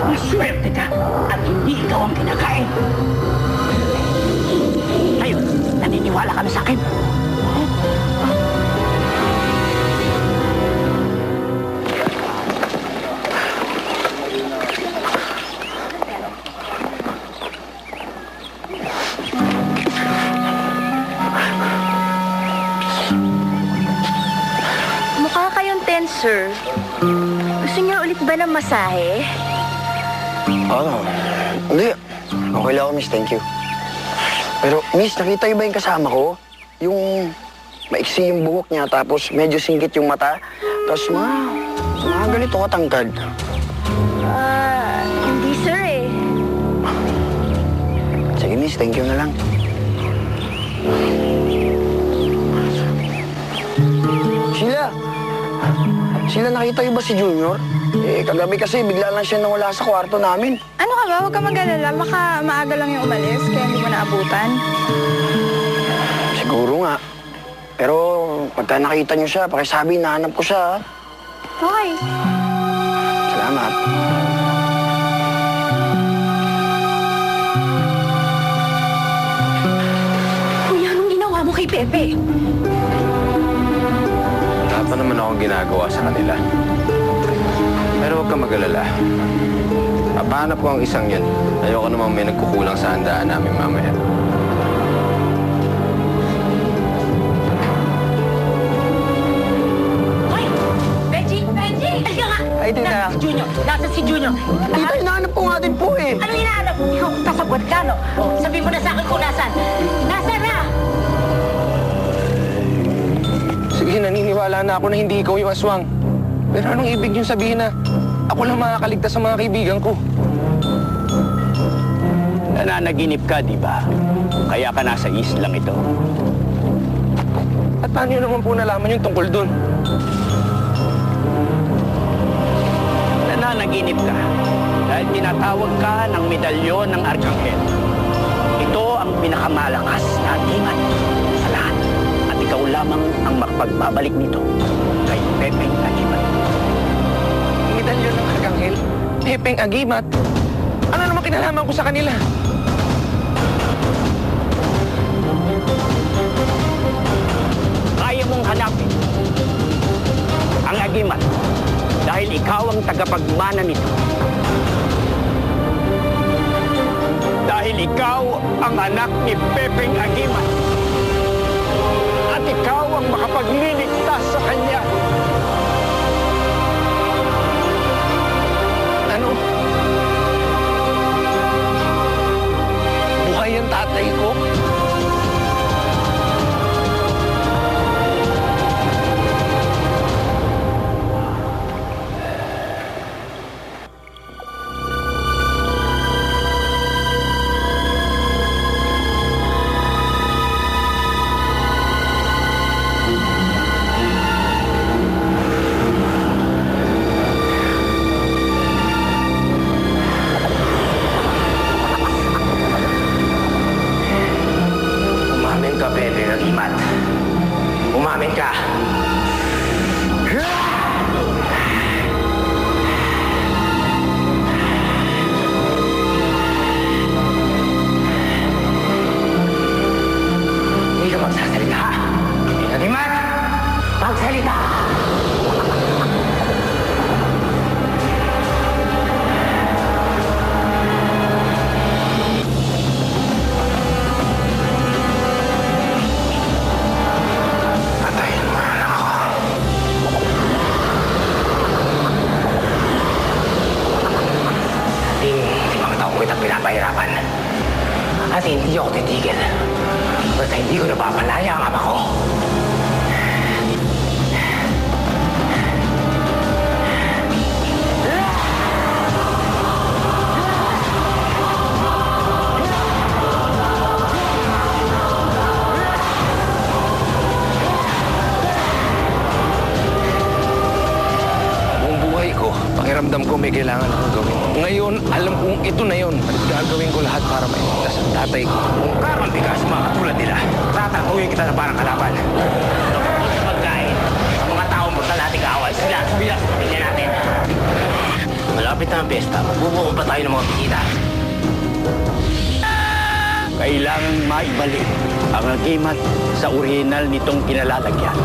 Maswerte ka at hindi ikaw ang kinakain. Ngayon, naniniwala ka na sa akin? Mukha kayong tense, sir. Gusto niyo ulit ba ng masahe? Hindi. Okay lang ako, miss. Thank you. Pero, miss, nakita niyo ba yung kasama ko? Yung maiksi yung buhok niya, tapos medyo singgit yung mata. Tapos mga ganito katangkad. Hindi, sir eh. Sige, miss. Thank you na lang. Sheila, nakita niyo ba si Junior? Kagabi kasi bigla lang siya nawala sa kwarto namin. Ano ka ba? Huwag ka mag-alala. Baka maaga lang yung umalis, kaya hindi mo naabutan. Siguro nga. Pero pagka nakita niyo siya, pakisabi, nahanap ko siya. Okay. Salamat. Kuya, anong ginawa mo kay Pepe? Wala pa naman akong ginagawa sa kanila. Pero huwag kang mag-alala. Papahanap ko ang isang yan. Ayoko namang may nagkukulang sa handaan namin mamaya. Hoy! Benji! Benji! Halika nga! Ay, tita. Nasaan si Junior? Nasaan si Junior? Tita, hinahanap ko nga din po eh. Anong hinahanap? Ikaw, kasabot ka, no? Sabihin mo na sa akin kung nasaan. Nasaan na? Sige, naniniwala na ako na hindi ikaw yung aswang. Pero anong ibig niyong sabihin na ako lang makakaligtas sa mga kaibigan ko? Nananaginip ka, di ba? Kaya ka nasa islang ito. At paano yun naman po nalaman yung tungkol dun? Nananaginip ka dahil tinatawag ka ng medalyon ng Arkanghel. Ito ang pinakamalakas na atingan sa lahat. At ikaw lamang ang makapagbabalik nito kay Pepeng Agimat. Medalyon ng Arkanghel? Pepeng Agimat? Ano naman kinalaman ko sa kanila? Kaya mong hanapin ang Agimat dahil ikaw ang tagapagmana nito. Dahil ikaw ang anak ni Pepeng Agimat. At ikaw ang makapagliligtas sa kanya. Ano? Buhay ang tatay ko? Umamin ka, Pepeng Agimat. Umamin ka. Hindi ka magsasalita. Pepeng Agimat! Magsalita! Patayin mo na lang ako. Limang taong kitang pinapahirapan. At hindi ako titigil. Basta hindi ko napapalaya ang ama ko. Buong buhay ko, pakiramdam ko may kailangan akong gawin. Ngayon, alam kong ito na yun. At gagawin ko lahat para mailigtas ang tatay ko. Kung karon bigas mga katulad nila, tatanungin kita na parang kalaban. Pagkain, sa mga taong brutal nating kaawal, sila ang bilas sa pamilya natin. Wala malapit na ang pesta, magbubuo pa tayo ng mga bisita. Kailangang maibalik ang agimat sa orihinal nitong kinalalagyan.